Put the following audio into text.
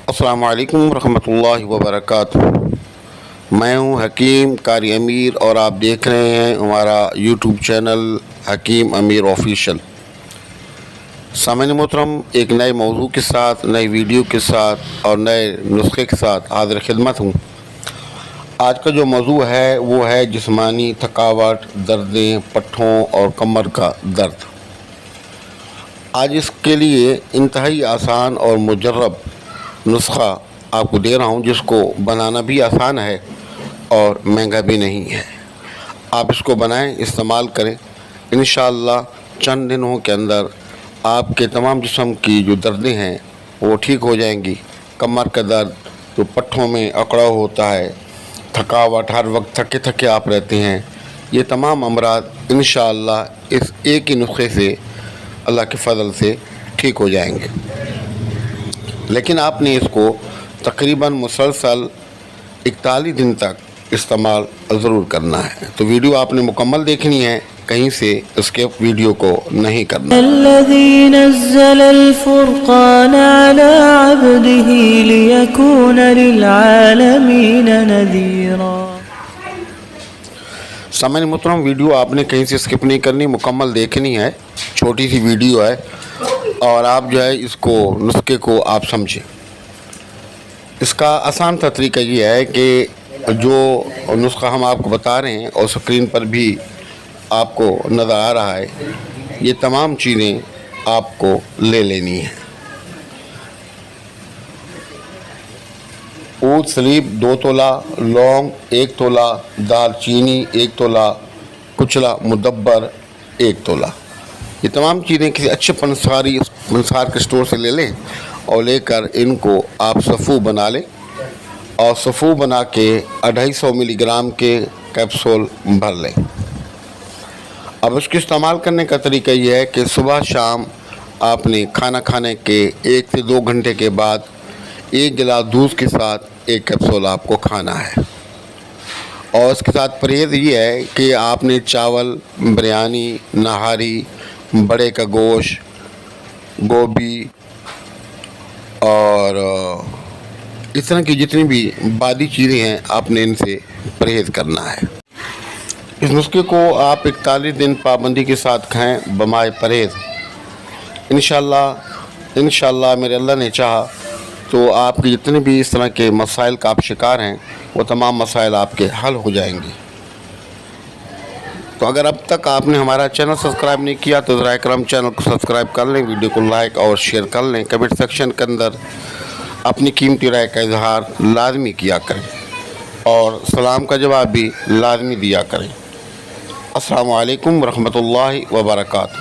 السلام علیکم ورحمۃ اللہ وبرکاتہ۔ میں ہوں حکیم قاری امیر اور آپ دیکھ رہے ہیں ہمارا یوٹیوب چینل حکیم امیر آفیشیل۔ سامعین محترم، ایک نئے موضوع کے ساتھ، نئی ویڈیو کے ساتھ اور نئے نسخے کے ساتھ حاضر خدمت ہوں۔ آج کا جو موضوع ہے وہ ہے جسمانی تھکاوٹ، دردیں، پٹھوں اور کمر کا درد۔ آج اس کے لیے انتہائی آسان اور مجرب نسخہ آپ کو دے رہا ہوں، جس کو بنانا بھی آسان ہے اور مہنگا بھی نہیں ہے۔ آپ اس کو بنائیں، استعمال کریں، انشاءاللہ چند دنوں کے اندر آپ کے تمام جسم کی جو دردیں ہیں وہ ٹھیک ہو جائیں گی۔ کمر کا درد، جو پٹھوں میں اکڑا ہوتا ہے، تھکاوٹ، ہر وقت تھکے تھکے آپ رہتے ہیں، یہ تمام امراض انشاءاللہ اس ایک ہی نسخے سے اللہ کے فضل سے ٹھیک ہو جائیں گے۔ لیکن آپ نے اس کو تقریباً مسلسل 41 دن تک استعمال ضرور کرنا ہے۔ تو ویڈیو آپ نے مکمل دیکھنی ہے، کہیں سے اسکپ ویڈیو کو نہیں کرنا۔ الذي نزل الفرقان على عبده ليكون للعالمين نذيرا۔ سامعین محترم، ویڈیو آپ نے کہیں سے اسکپ نہیں کرنی، مکمل دیکھنی ہے۔ چھوٹی سی ویڈیو ہے اور آپ جو ہے اس کو نسخے کو آپ سمجھیں۔ اس کا آسان سا طریقہ یہ ہے کہ جو نسخہ ہم آپ کو بتا رہے ہیں اور اسکرین پر بھی آپ کو نظر آ رہا ہے، یہ تمام چیزیں آپ کو لے لینی ہیں۔ اود سلیب 2 تولہ، لونگ 1 تولہ، دار چینی 1 تولہ، کچلا مدبر 1 تولہ۔ یہ تمام چیزیں کسی اچھے پنسار کے اسٹور سے لے لیں اور لے کر ان کو آپ صفو بنا لیں اور صفو بنا کے 250 ملی گرام کے کیپسول بھر لیں۔ اب اس کے استعمال کرنے کا طریقہ یہ ہے کہ صبح شام آپ نے کھانا کھانے کے 1 سے 2 گھنٹے کے بعد 1 گلاس دودھ کے ساتھ 1 کیپسول آپ کو کھانا ہے۔ اور اس کے ساتھ پرہیز یہ ہے کہ آپ نے چاول، بریانی، نہاری، بڑے کا گوشت، گوبھی اور اس طرح کی جتنی بھی بادی چیزیں ہیں آپ نے ان سے پرہیز کرنا ہے۔ اس نسخے کو آپ 41 دن پابندی کے ساتھ کھائیں بمائے پرہیز۔ انشاءاللہ میرے اللہ نے چاہا تو آپ کے جتنے بھی اس طرح کے مسائل کا آپ شکار ہیں وہ تمام مسائل آپ کے حل ہو جائیں گے۔ تو اگر اب تک آپ نے ہمارا چینل سبسکرائب نہیں کیا تو ذرائع کرم چینل کو سبسکرائب کر لیں، ویڈیو کو لائک اور شیئر کر لیں، کمنٹ سیکشن کے اندر اپنی قیمتی رائے کا اظہار لازمی کیا کریں اور سلام کا جواب بھی لازمی دیا کریں۔ السلام علیکم ورحمۃ اللہ وبرکاتہ۔